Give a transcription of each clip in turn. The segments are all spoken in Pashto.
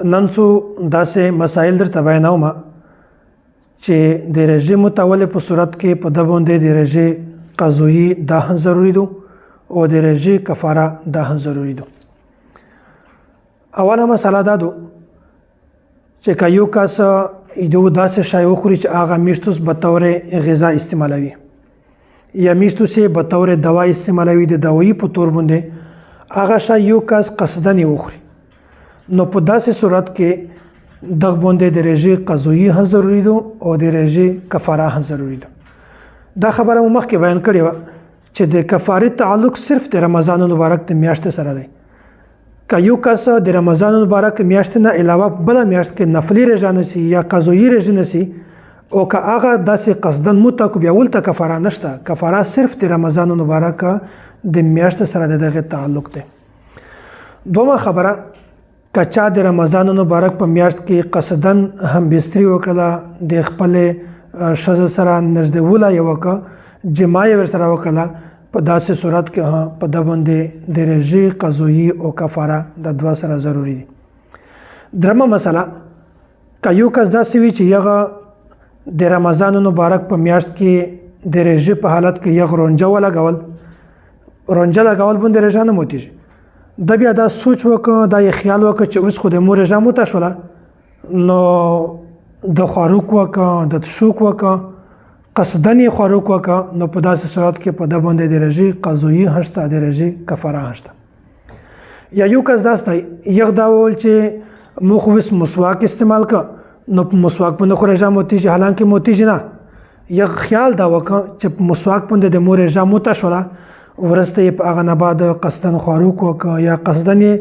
نن څو داسې مسایل درته بیانوم چې د رژې متولې په صورت کې په ده باندې د رژې قضایي دا هم ضروري ده او د رژې کفاره دا هم ضروري ده. اوله مسله دا ده چې که یو کس یو داسې شی وخوري چې هغه میشتوس به طور غذا استعمالوي یا میشتوس یې به طور دوا استعمالوي، د دوایي په طور باندې هغه شی یو کس قصدن یې وخوري، نو په داسې صورت کې دغه باندې د رژې قضایي هم ضروري ده او د رژې کفاره هم ضروري ده. دا خبره مو مخکې بیان کړې وه چې د کفارې تعلق صرف د رمضان مبارک د میاشتې سره دی. که یو کس د رمضان مبارک میاشتې نه علاوه بله میاشت کې نفلي رژه نسی یا قضایي رژه نسی او که هغه داسې قصدن موته کو بیا ولته کفاره نشته، کفاره صرف د رمضان مبارک د میاشتې سره د دغه تعلق دی. دومره خبره که چا د رمضان مبارک په میاشت کې قصدن هم بستری وکړه، د خپل ښځه سره نږدېوله یې وکړه، جما یې ورسره وکړله، په داسې صورت کې په ده باندې د رژې قضایي او کفاره د دوه سره ضروري دي. درېمه مسله، که یو کس داسې وي چې هغه د رمضان مبارک په میاشت کې د رژې په حالت کې یغ رونجه ولګول، رونجه لګول باندې رژه نه موتیږي، د بیا دا سوچ وکړه، دا یې خیال وکړه چې اوس خو د مور رژه موته شوله، نو د خواروک وکړه، د تشوک وکړه، قصدن یې خواروک وکړه، نو په داسې صورت کې په ده باندې د رژې قضایي هم شته، د رژې کفاره هم شته. یا یو کس داسې دی یغ دا وویل چې موږ خو اوس مسواک استعمال کړه، نو په مسواک باندې خو رژه موتیږي، حالانکې موتیږي نه. یغ خیال دا وکړه چې په مسواک باندې د مور رژه موته شوله، ورسته یې په هغه نه بعد قصدن خواروک وکړه یا قصدن یې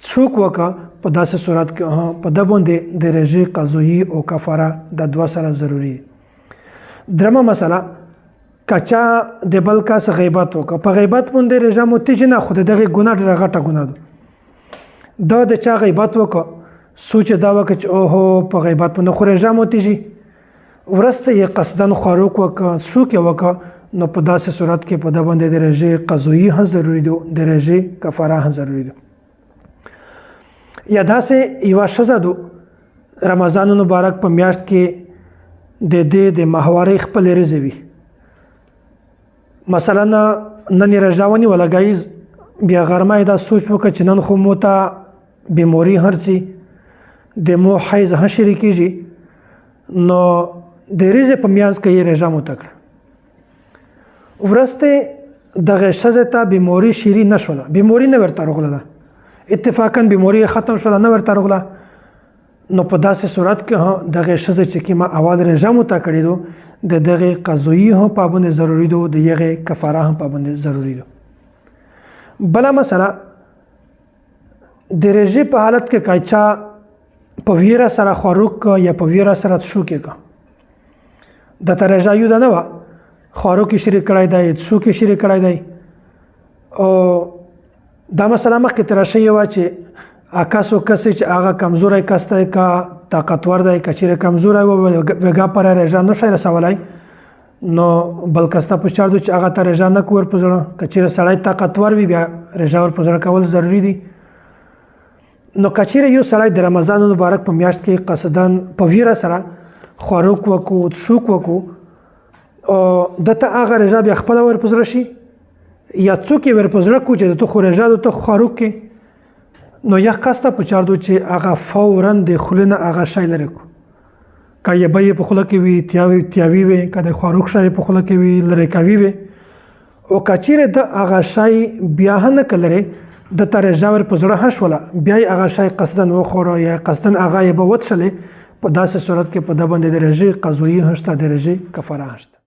تشوک وکړه، په داسې صورت کې په ده باندې د رژې قضایي او کفاره د دوه سره ضروري دي. درېمه مسله، که چا د بل کس غیبت وکړه، په غیبت باندې رژه موتیږي نه، خو د دغې ګناه ډېره غټه ګناه ده. دا د چا غیبت وکړه، سوچ دا وکړه چې اوهو په غیبت باندې خو رژه موتیږي، ورسته یې قصدن خواروک وکړه، شوک یې وکړه، نو په داسې صورت کې په ده باندې د رژې قضایي هم ضروري ده، د رژې کفاره هم ضروري ده. یا داسې یوه ښځه ده رمضان مبارک په میاشت کې د دې د ماهوارۍ خپلې رزې وي، مثلا نن یې رژه ونیوله ګایز، بیا غرمه یې دا سوچ وکړه چې نن خو مو ته بیموري هرڅي، د مو حیض هم شروع کېږي، نو د رزې په میانځ کې یې رژه موته کړه، ورسته دغه ښځې ته بیموري شروع نه شوله، بیموري نه ورته راغله، اتفاقا بیموري ختم شوله، نه ورته راغله، نو په داسې صورت کې دغه ښځه چې کومه اول رژه موته کړې ده، د دغې قضایي هم پابندي ضروري ده، د هغې کفاره هم پابندي ضروري ده. بله مسله، د رژې په حالت کې که چا په ویره سره خواروک یا په ویره سره تشوک یې کړه، دته رژه یوده نه وه، خواروک یې شروع کړی دی، تشوک یې شروع کړی دی، او دا مسله مخکې تېره شوې وه چې کس و کسی چې هغه کمزوری کس دی، که طاقتور دی، که چیرې کمزوری و وګا پر رژه نشي رسولی، نو بل کس ته پکار ده چې هغه ته رژه نه کړو ور په زړه. که چیرې سړی طاقتور وي بیا رژه ور په زړه کول ضروري دي. نو که چیرې یو سړی د رمضان مبارک په میاشت کې قصدن په ویره سره خواروک وکړو، تشوک وکړو، او دته هغه رژه بیا خپله ور په زړه شي یا څوک یې ور په زړه کړو چې دته خو رژه ده، ته خواروک کې، نو یو کس ته پکار ده چې هغه فوراً د خولې نه هغه شی لرې کړو، که یبه یې په خوله کې وي تیاوي وي، که د خواروک شی په خوله کې وي لرې کوي وي، او که چیرې د هغه شی بیا هم نه که لرې دته رژه ور په زړه هم شوله، بیا یې هغه شی قصدن وخوړه یا قصدن هغه یې به وڅښلې، په داسې صورت کې په ده باندې د رژې قضایي هم شته، د رژې کفاره هم شته.